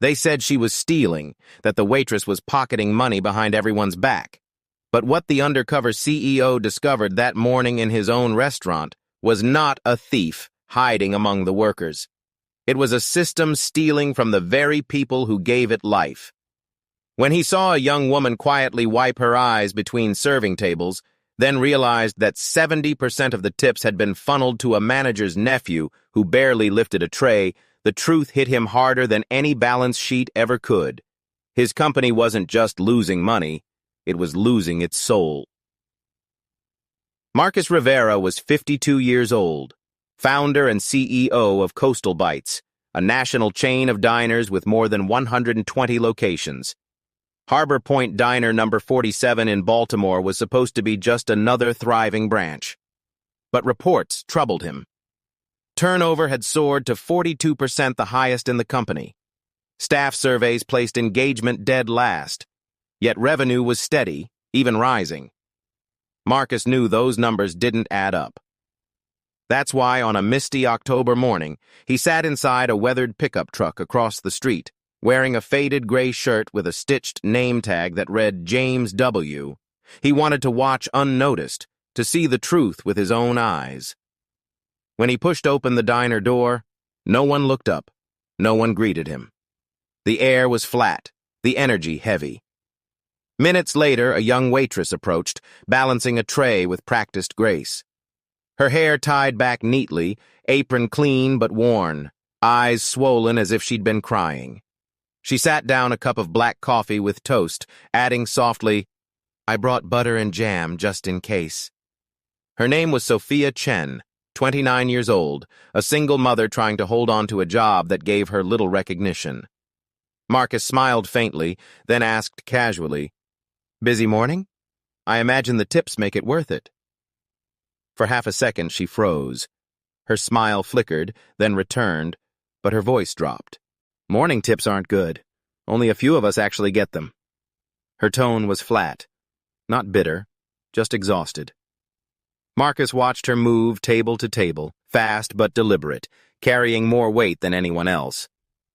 They said she was stealing, that the waitress was pocketing money behind everyone's back. But what the undercover CEO discovered that morning in his own restaurant was not a thief hiding among the workers. It was a system stealing from the very people who gave it life. When he saw a young woman quietly wipe her eyes between serving tables, then realized that 70% of the tips had been funneled to a manager's nephew who barely lifted a tray, the truth hit him harder than any balance sheet ever could. His company wasn't just losing money, it was losing its soul. Marcus Rivera was 52 years old, founder and CEO of Coastal Bites, a national chain of diners with more than 120 locations. Harbor Point Diner number 47 in Baltimore was supposed to be just another thriving branch. But reports troubled him. Turnover had soared to 42%, the highest in the company. Staff surveys placed engagement dead last, yet revenue was steady, even rising. Marcus knew those numbers didn't add up. That's why on a misty October morning, he sat inside a weathered pickup truck across the street, wearing a faded gray shirt with a stitched name tag that read James W. He wanted to watch unnoticed, to see the truth with his own eyes. When he pushed open the diner door, no one looked up, no one greeted him. The air was flat, the energy heavy. Minutes later, a young waitress approached, balancing a tray with practiced grace. Her hair tied back neatly, apron clean but worn, eyes swollen as if she'd been crying. She sat down a cup of black coffee with toast, adding softly, "I brought butter and jam just in case." Her name was Sophia Chen, 29 years old, a single mother trying to hold on to a job that gave her little recognition. Marcus smiled faintly, then asked casually, "Busy morning? I imagine the tips make it worth it." For half a second she froze. Her smile flickered, then returned, but her voice dropped. "Morning tips aren't good. Only a few of us actually get them." Her tone was flat, not bitter, just exhausted. Marcus watched her move table to table, fast but deliberate, carrying more weight than anyone else.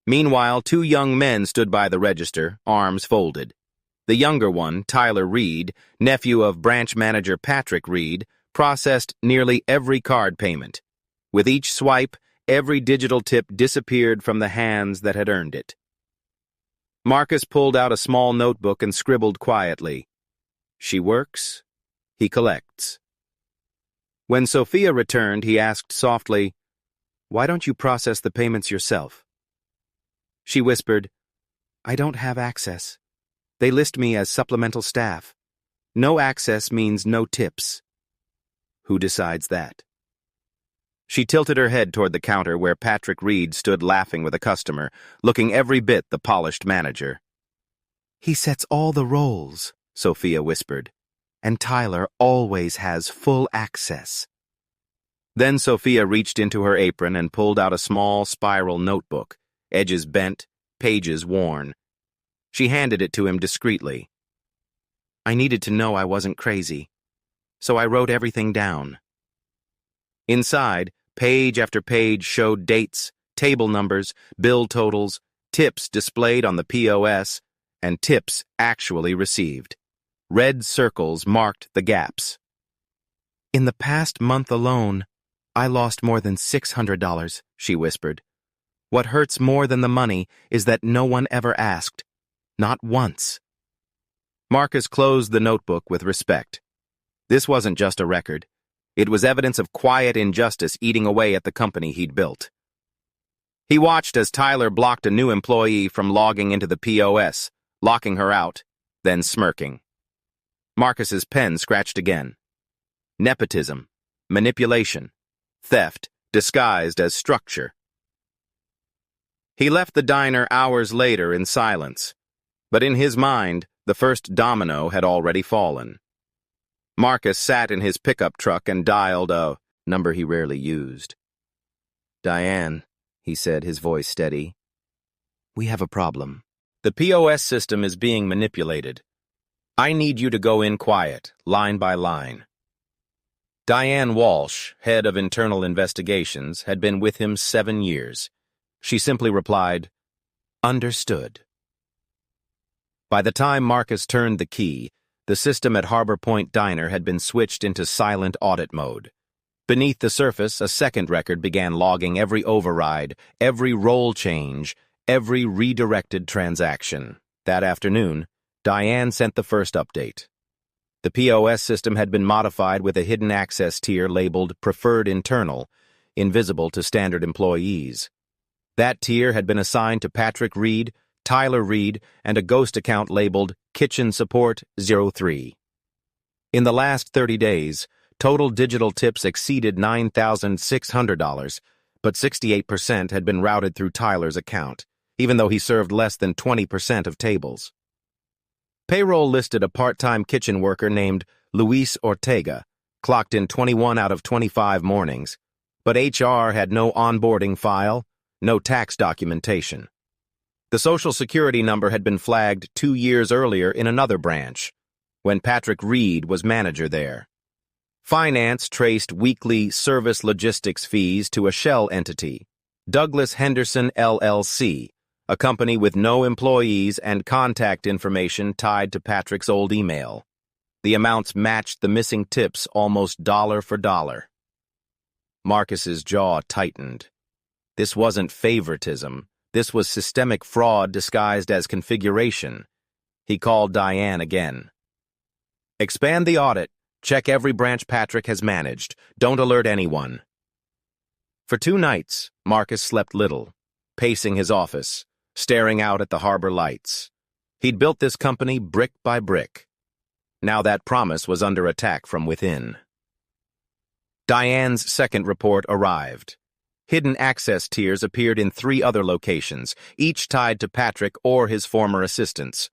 Meanwhile, two young men stood by the register, arms folded. The younger one, Tyler Reed, nephew of branch manager Patrick Reed, processed nearly every card payment. With each swipe, every digital tip disappeared from the hands that had earned it. Marcus pulled out a small notebook and scribbled quietly. She works, he collects. When Sophia returned, he asked softly, "Why don't you process the payments yourself?" She whispered, "I don't have access. They list me as supplemental staff. No access means no tips." "Who decides that?" She tilted her head toward the counter where Patrick Reed stood laughing with a customer, looking every bit the polished manager. "He sets all the rolls," Sophia whispered, "and Tyler always has full access." Then Sophia reached into her apron and pulled out a small spiral notebook, edges bent, pages worn. She handed it to him discreetly. "I needed to know I wasn't crazy, so I wrote everything down." Inside, page after page showed dates, table numbers, bill totals, tips displayed on the POS, and tips actually received. Red circles marked the gaps. "In the past month alone, I lost more than $600, she whispered. "What hurts more than the money is that no one ever asked. Not once." Marcus closed the notebook with respect. This wasn't just a record. It was evidence of quiet injustice eating away at the company he'd built. He watched as Tyler blocked a new employee from logging into the POS, locking her out, then smirking. Marcus's pen scratched again. Nepotism, manipulation, theft disguised as structure. He left the diner hours later in silence, but in his mind, the first domino had already fallen. Marcus sat in his pickup truck and dialed a number he rarely used. "Diane," he said, his voice steady. "We have a problem. The POS system is being manipulated. I need you to go in quiet, line by line." Diane Walsh, head of internal investigations, had been with him 7 years. She simply replied, Understood. By the time Marcus turned the key, the system at Harbor Point Diner had been switched into silent audit mode. Beneath the surface, a second record began logging every override, every role change, every redirected transaction. That afternoon, Diane sent the first update. The POS system had been modified with a hidden access tier labeled Preferred Internal, invisible to standard employees. That tier had been assigned to Patrick Reed, Tyler Reed, and a ghost account labeled Kitchen Support 03. In the last 30 days, total digital tips exceeded $9,600, but 68% had been routed through Tyler's account, even though he served less than 20% of tables. Payroll listed a part-time kitchen worker named Luis Ortega, clocked in 21 out of 25 mornings, but HR had no onboarding file, no tax documentation. The Social Security number had been flagged 2 years earlier in another branch, when Patrick Reed was manager there. Finance traced weekly service logistics fees to a shell entity, Douglas Henderson LLC, a company with no employees and contact information tied to Patrick's old email. The amounts matched the missing tips almost dollar for dollar. Marcus's jaw tightened. This wasn't favoritism. This was systemic fraud disguised as configuration. He called Diane again. Expand the audit. Check every branch Patrick has managed. Don't alert anyone. For 2 nights, Marcus slept little, pacing his office, staring out at the harbor lights. He'd built this company brick by brick. Now that promise was under attack from within. Diane's second report arrived. Hidden access tiers appeared in 3 other locations, each tied to Patrick or his former assistants.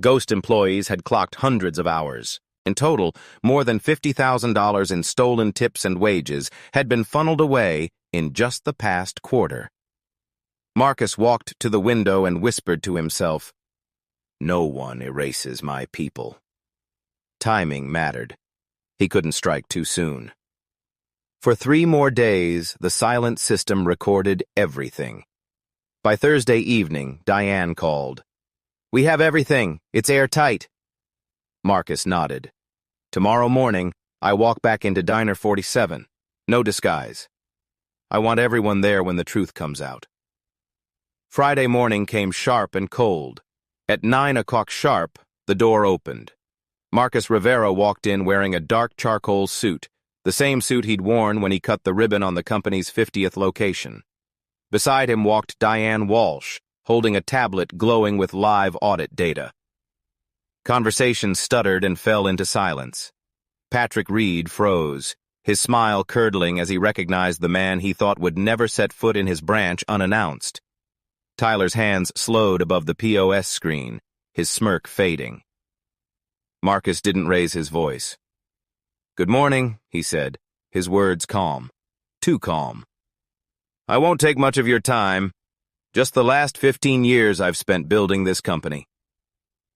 Ghost employees had clocked hundreds of hours. In total, more than $50,000 in stolen tips and wages had been funneled away in just the past quarter. Marcus walked to the window and whispered to himself, "No one erases my people." Timing mattered. He couldn't strike too soon. For 3 more days, the silent system recorded everything. By Thursday evening, Diane called. "We have everything. It's airtight." Marcus nodded. "Tomorrow morning, I walk back into Diner 47. No disguise. I want everyone there when the truth comes out." Friday morning came sharp and cold. At 9 o'clock sharp, the door opened. Marcus Rivera walked in wearing a dark charcoal suit, the same suit he'd worn when he cut the ribbon on the company's 50th location. Beside him walked Diane Walsh, holding a tablet glowing with live audit data. Conversation stuttered and fell into silence. Patrick Reed froze, his smile curdling as he recognized the man he thought would never set foot in his branch unannounced. Tyler's hands slowed above the POS screen, his smirk fading. Marcus didn't raise his voice. "Good morning," he said, his words calm. Too calm. "I won't take much of your time. Just the last 15 years I've spent building this company."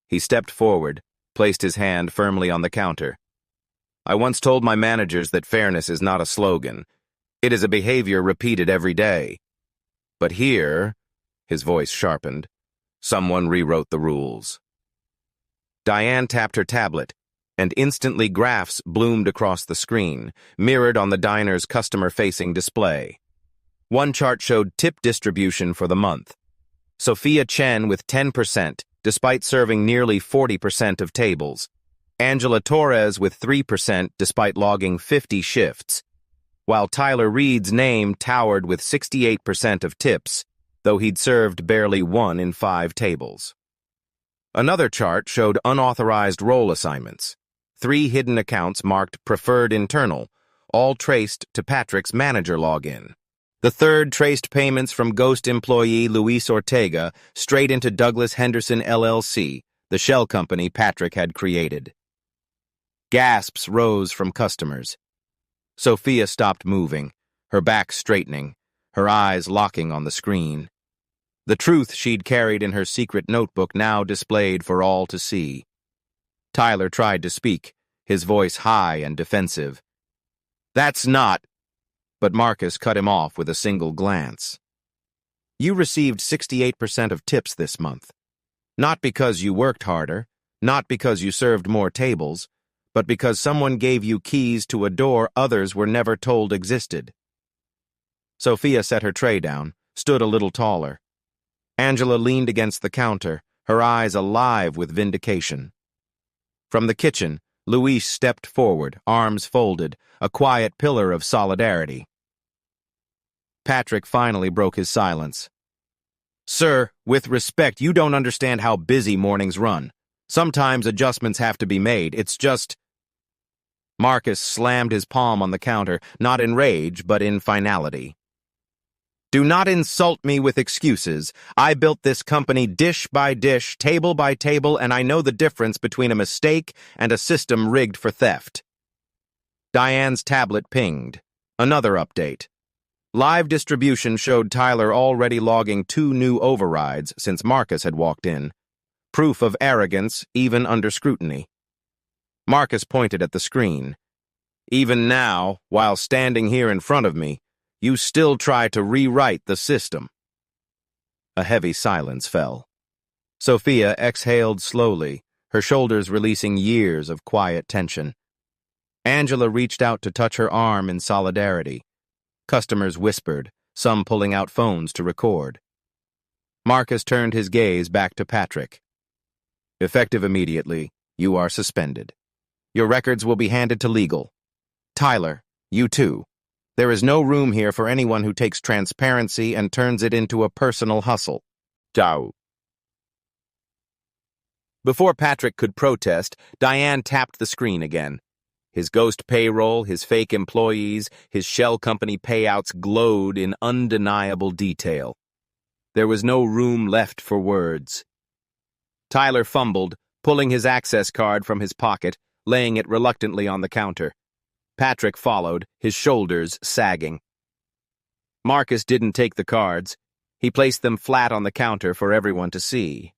He stepped forward, placed his hand firmly on the counter. "I once told my managers that fairness is not a slogan. It is a behavior repeated every day. But here," his voice sharpened, "someone rewrote the rules." Diane tapped her tablet, and instantly graphs bloomed across the screen, mirrored on the diner's customer-facing display. One chart showed tip distribution for the month. Sophia Chen with 10%, despite serving nearly 40% of tables. Angela Torres with 3%, despite logging 50 shifts. While Tyler Reed's name towered with 68% of tips, though he'd served barely 1 in 5 tables. Another chart showed unauthorized role assignments. 3 hidden accounts marked Preferred Internal, all traced to Patrick's manager login. The third traced payments from ghost employee Luis Ortega straight into Douglas Henderson LLC, the shell company Patrick had created. Gasps rose from customers. Sophia stopped moving, her back straightening, her eyes locking on the screen. The truth she'd carried in her secret notebook now displayed for all to see. Tyler tried to speak, his voice high and defensive. "That's not..." But Marcus cut him off with a single glance. You received 68% of tips this month. Not because you worked harder, not because you served more tables, but because someone gave you keys to a door others were never told existed. Sophia set her tray down, stood a little taller. Angela leaned against the counter, her eyes alive with vindication. From the kitchen, Luis stepped forward, arms folded, a quiet pillar of solidarity. Patrick finally broke his silence. Sir, with respect, you don't understand how busy mornings run. Sometimes adjustments have to be made. It's just... Marcus slammed his palm on the counter, not in rage, but in finality. Do not insult me with excuses. I built this company dish by dish, table by table, and I know the difference between a mistake and a system rigged for theft. Diane's tablet pinged. Another update. Live distribution showed Tyler already logging 2 new overrides since Marcus had walked in. Proof of arrogance, even under scrutiny. Marcus pointed at the screen. Even now, while standing here in front of me, you still try to rewrite the system. A heavy silence fell. Sophia exhaled slowly, her shoulders releasing years of quiet tension. Angela reached out to touch her arm in solidarity. Customers whispered, some pulling out phones to record. Marcus turned his gaze back to Patrick. Effective immediately, you are suspended. Your records will be handed to legal. Tyler, you too. There is no room here for anyone who takes transparency and turns it into a personal hustle. Ciao. Before Patrick could protest, Diane tapped the screen again. His ghost payroll, his fake employees, his shell company payouts glowed in undeniable detail. There was no room left for words. Tyler fumbled, pulling his access card from his pocket, laying it reluctantly on the counter. Patrick followed, his shoulders sagging. Marcus didn't take the cards. He placed them flat on the counter for everyone to see.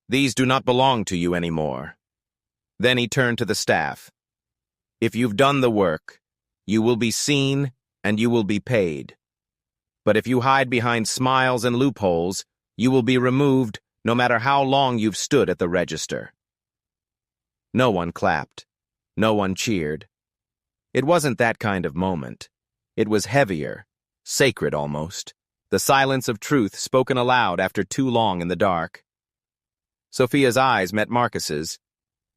These do not belong to you anymore. Then he turned to the staff. If you've done the work, you will be seen and you will be paid. But if you hide behind smiles and loopholes, you will be removed no matter how long you've stood at the register. No one clapped. No one cheered. It wasn't that kind of moment. It was heavier, sacred almost, the silence of truth spoken aloud after too long in the dark. Sophia's eyes met Marcus's,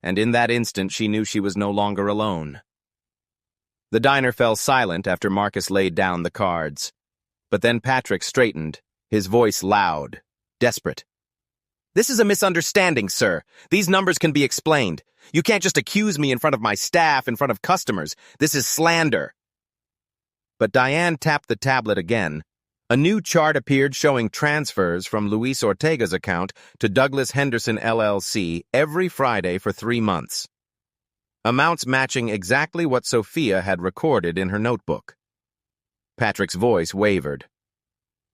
and in that instant she knew she was no longer alone. The diner fell silent after Marcus laid down the cards. But then Patrick straightened, his voice loud, desperate. This is a misunderstanding, sir. These numbers can be explained. You can't just accuse me in front of my staff, in front of customers. This is slander. But Diane tapped the tablet again. A new chart appeared showing transfers from Luis Ortega's account to Douglas Henderson LLC every Friday for 3 months. Amounts matching exactly what Sophia had recorded in her notebook. Patrick's voice wavered.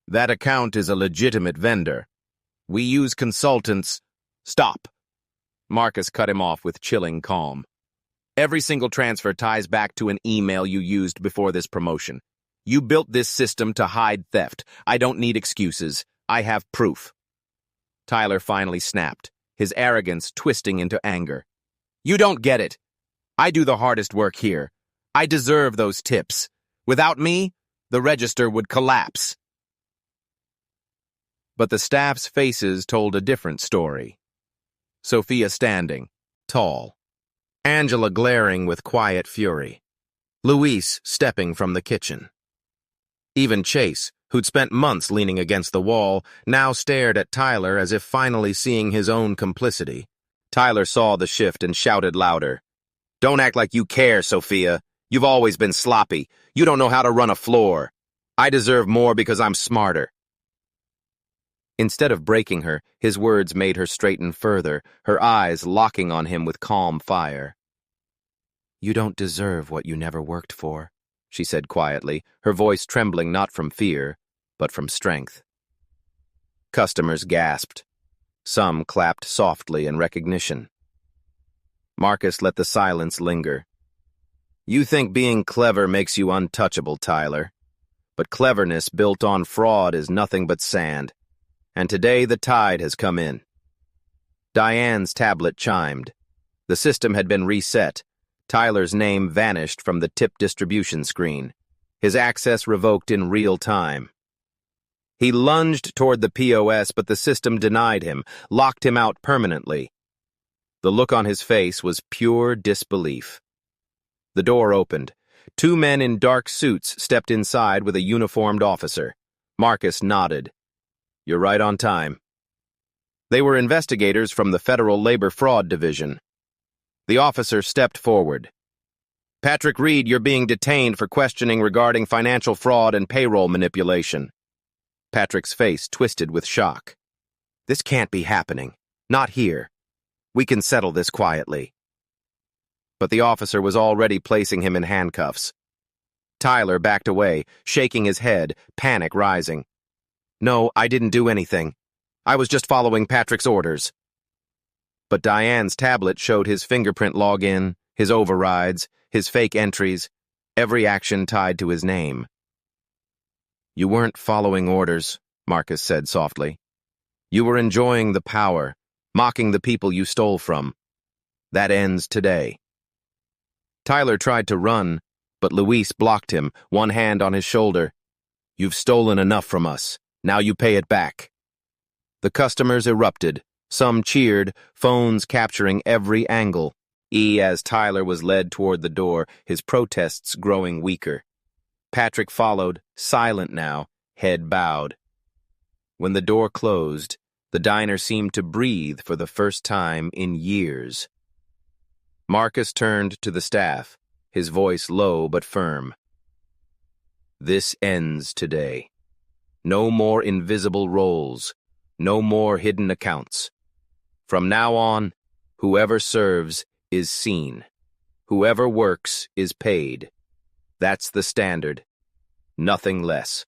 That account is a legitimate vendor. We use consultants. Stop. Marcus cut him off with chilling calm. Every single transfer ties back to an email you used before this promotion. You built this system to hide theft. I don't need excuses. I have proof. Tyler finally snapped, his arrogance twisting into anger. You don't get it. I do the hardest work here. I deserve those tips. Without me, the register would collapse. But the staff's faces told a different story. Sophia standing, tall. Angela glaring with quiet fury. Luis stepping from the kitchen. Even Chase, who'd spent months leaning against the wall, now stared at Tyler as if finally seeing his own complicity. Tyler saw the shift and shouted louder. Don't act like you care, Sophia. You've always been sloppy. You don't know how to run a floor. I deserve more because I'm smarter. Instead of breaking her, his words made her straighten further, her eyes locking on him with calm fire. You don't deserve what you never worked for, she said quietly, her voice trembling not from fear, but from strength. Customers gasped. Some clapped softly in recognition. Marcus let the silence linger. You think being clever makes you untouchable, Tyler. but cleverness built on fraud is nothing but sand. And today the tide has come in. Diane's tablet chimed. The system had been reset. Tyler's name vanished from the tip distribution screen. His access revoked in real time. He lunged toward the POS, but the system denied him, locked him out permanently. The look on his face was pure disbelief. The door opened. 2 men in dark suits stepped inside with a uniformed officer. Marcus nodded. "You're right on time." They were investigators from the Federal Labor Fraud Division. The officer stepped forward. "Patrick Reed, you're being detained for questioning regarding financial fraud and payroll manipulation." Patrick's face twisted with shock. "This can't be happening. Not here. We can settle this quietly." But the officer was already placing him in handcuffs. Tyler backed away, shaking his head, panic rising. "No, I didn't do anything. I was just following Patrick's orders." But Diane's tablet showed his fingerprint login, his overrides, his fake entries, every action tied to his name. "You weren't following orders," Marcus said softly. "You were enjoying the power, mocking the people you stole from. That ends today." Tyler tried to run, but Luis blocked him, one hand on his shoulder. "You've stolen enough from us. Now you pay it back." The customers erupted. Some cheered, phones capturing every angle. As Tyler was led toward the door, his protests growing weaker. Patrick followed, silent now, head bowed. When the door closed, the diner seemed to breathe for the first time in years. Marcus turned to the staff, his voice low but firm. "This ends today. No more invisible roles. No more hidden accounts. From now on, whoever serves is seen. Whoever works is paid. That's the standard. Nothing less."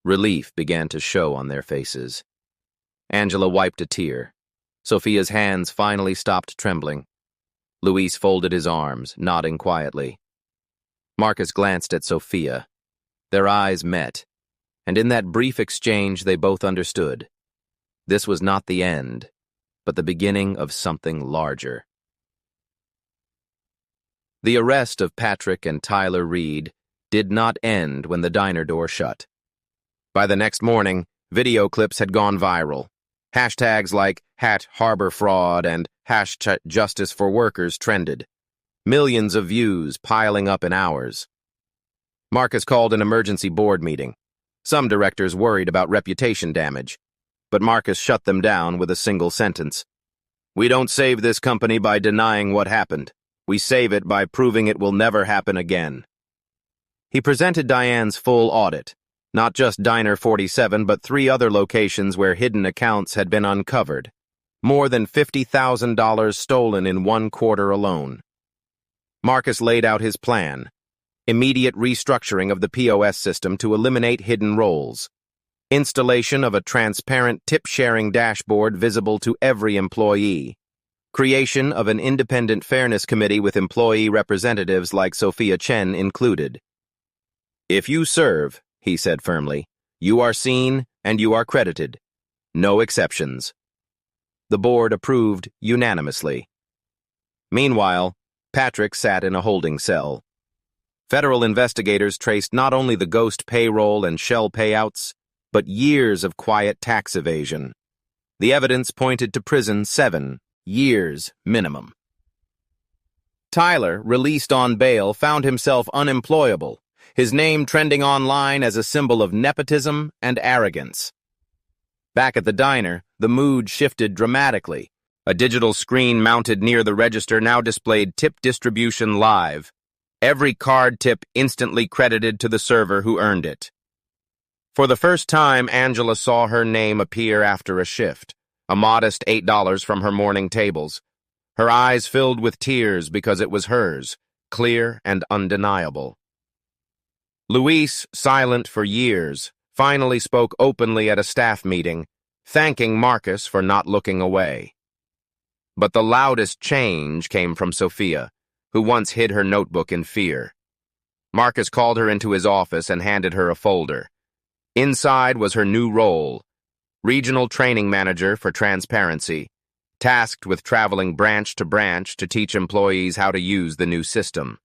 Relief began to show on their faces. Angela wiped a tear. Sophia's hands finally stopped trembling. Luis folded his arms, nodding quietly. Marcus glanced at Sophia. Their eyes met, and in that brief exchange they both understood. This was not the end, but the beginning of something larger. The arrest of Patrick and Tyler Reed did not end when the diner door shut. By the next morning, video clips had gone viral. Hashtags like #HarborFraud and #JusticeForWorkers trended. Millions of views piling up in hours. Marcus called an emergency board meeting. Some directors worried about reputation damage, but Marcus shut them down with a single sentence. "We don't save this company by denying what happened. We save it by proving it will never happen again." He presented Diane's full audit, not just Diner 47, but 3 other locations where hidden accounts had been uncovered. More than $50,000 stolen in 1 quarter alone. Marcus laid out his plan. Immediate restructuring of the POS system to eliminate hidden roles. Installation of a transparent tip-sharing dashboard visible to every employee. Creation of an independent fairness committee with employee representatives like Sophia Chen included. "If you serve," he said firmly, "you are seen and you are credited. No exceptions." The board approved unanimously. Meanwhile, Patrick sat in a holding cell. Federal investigators traced not only the ghost payroll and shell payouts, but years of quiet tax evasion. The evidence pointed to prison 7 years minimum. Tyler, released on bail, found himself unemployable, his name trending online as a symbol of nepotism and arrogance. Back at the diner, the mood shifted dramatically. A digital screen mounted near the register now displayed tip distribution live. Every card tip instantly credited to the server who earned it. For the first time, Angela saw her name appear after a shift, a modest $8 from her morning tables. Her eyes filled with tears because it was hers, clear and undeniable. Luis, silent for years, finally spoke openly at a staff meeting, thanking Marcus for not looking away. But the loudest change came from Sophia, who once hid her notebook in fear. Marcus called her into his office and handed her a folder. Inside was her new role, Regional Training Manager for Transparency, tasked with traveling branch to branch to teach employees how to use the new system.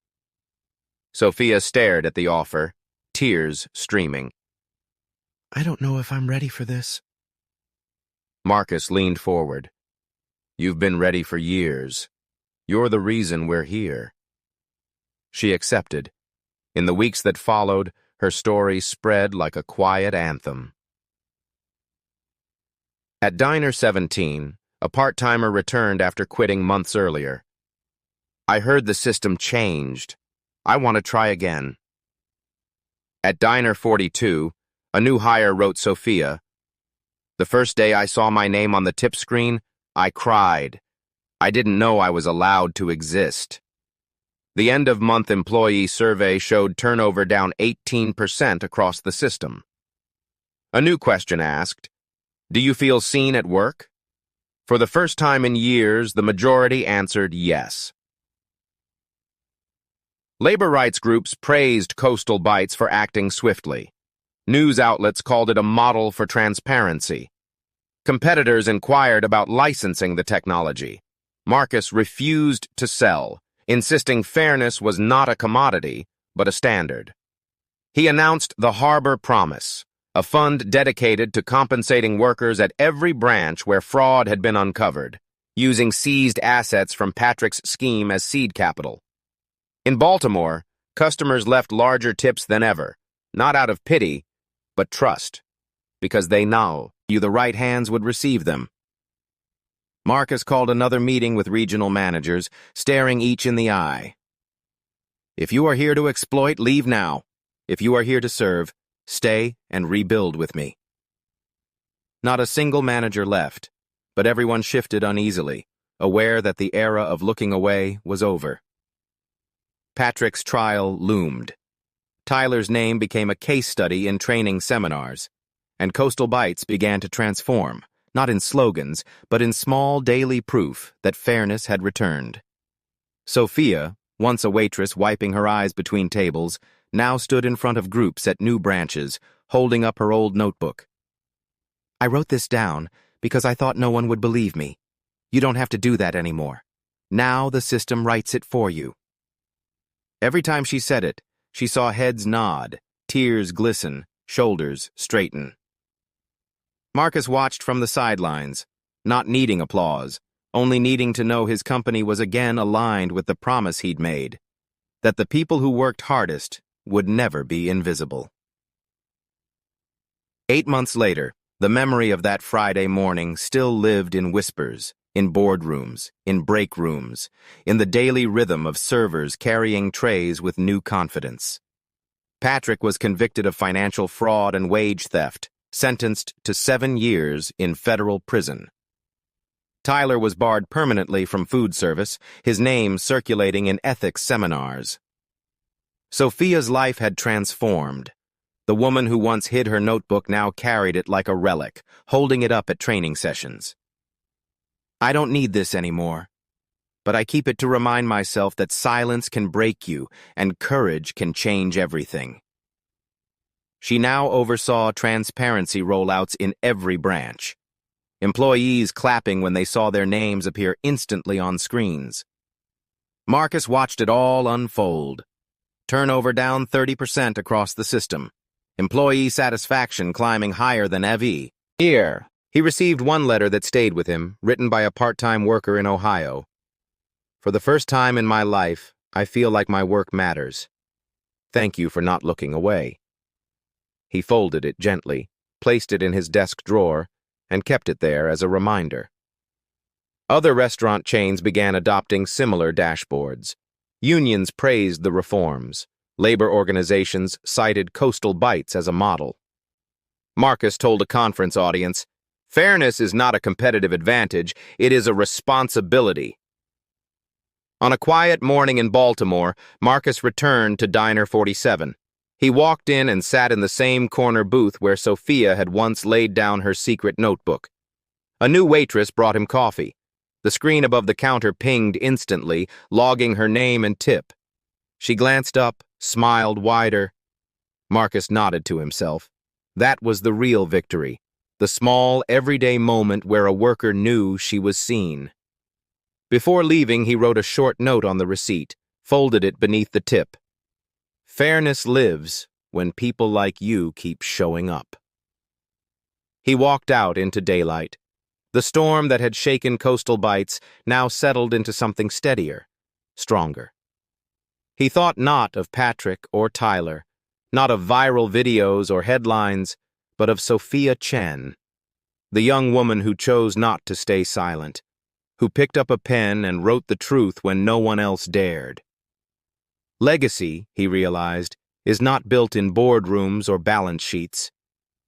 Sophia stared at the offer, tears streaming. I don't know if I'm ready for this. Marcus leaned forward. You've been ready for years. You're the reason we're here. She accepted. In the weeks that followed, her story spread like a quiet anthem. At Diner 17, a part-timer returned after quitting months earlier. I heard the system changed. I want to try again. At Diner 42, a new hire wrote Sophia. The first day I saw my name on the tip screen, I cried. I didn't know I was allowed to exist. The end-of-month employee survey showed turnover down 18% across the system. A new question asked, do you feel seen at work? For the first time in years, the majority answered yes. Labor rights groups praised Coastal Bites for acting swiftly. News outlets called it a model for transparency. Competitors inquired about licensing the technology. Marcus refused to sell, insisting fairness was not a commodity, but a standard. He announced the Harbor Promise, a fund dedicated to compensating workers at every branch where fraud had been uncovered, using seized assets from Patrick's scheme as seed capital. In Baltimore, customers left larger tips than ever, not out of pity, but trust, because they knew the right hands would receive them. Marcus called another meeting with regional managers, staring each in the eye. If you are here to exploit, leave now. If you are here to serve, stay and rebuild with me. Not a single manager left, but everyone shifted uneasily, aware that the era of looking away was over. Patrick's trial loomed. Tyler's name became a case study in training seminars, and Coastal Bites began to transform, not in slogans, but in small daily proof that fairness had returned. Sophia, once a waitress wiping her eyes between tables, now stood in front of groups at new branches, holding up her old notebook. I wrote this down because I thought no one would believe me. You don't have to do that anymore. Now the system writes it for you. Every time she said it, she saw heads nod, tears glisten, shoulders straighten. Marcus watched from the sidelines, not needing applause, only needing to know his company was again aligned with the promise he'd made, that the people who worked hardest would never be invisible. 8 months later, the memory of that Friday morning still lived in whispers, in boardrooms, in break rooms, in the daily rhythm of servers carrying trays with new confidence. Patrick was convicted of financial fraud and wage theft, sentenced to 7 years in federal prison. Tyler was barred permanently from food service, his name circulating in ethics seminars. Sophia's life had transformed. The woman who once hid her notebook now carried it like a relic, holding it up at training sessions. I don't need this anymore, but I keep it to remind myself that silence can break you and courage can change everything. She now oversaw transparency rollouts in every branch. Employees clapping when they saw their names appear instantly on screens. Marcus watched it all unfold. Turnover down 30% across the system. Employee satisfaction climbing higher than ever. Here, he received one letter that stayed with him, written by a part-time worker in Ohio. For the first time in my life, I feel like my work matters. Thank you for not looking away. He folded it gently, placed it in his desk drawer, and kept it there as a reminder. Other restaurant chains began adopting similar dashboards. Unions praised the reforms. Labor organizations cited Coastal Bites as a model. Marcus told a conference audience, "Fairness is not a competitive advantage, it is a responsibility." On a quiet morning in Baltimore, Marcus returned to Diner 47. He walked in and sat in the same corner booth where Sophia had once laid down her secret notebook. A new waitress brought him coffee. The screen above the counter pinged instantly, logging her name and tip. She glanced up, smiled wider. Marcus nodded to himself. That was the real victory, the small, everyday moment where a worker knew she was seen. Before leaving, he wrote a short note on the receipt, folded it beneath the tip. Fairness lives when people like you keep showing up. He walked out into daylight. The storm that had shaken Coastal Bites now settled into something steadier, stronger. He thought not of Patrick or Tyler, not of viral videos or headlines, but of Sophia Chen, the young woman who chose not to stay silent, who picked up a pen and wrote the truth when no one else dared. Legacy, he realized, is not built in boardrooms or balance sheets.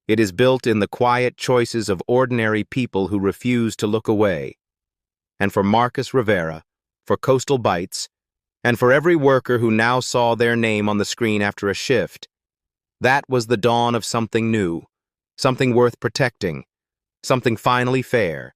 It is built in the quiet choices of ordinary people who refuse to look away. And for Marcus Rivera, for Coastal Bites, and for every worker who now saw their name on the screen after a shift, that was the dawn of something new, something worth protecting, something finally fair,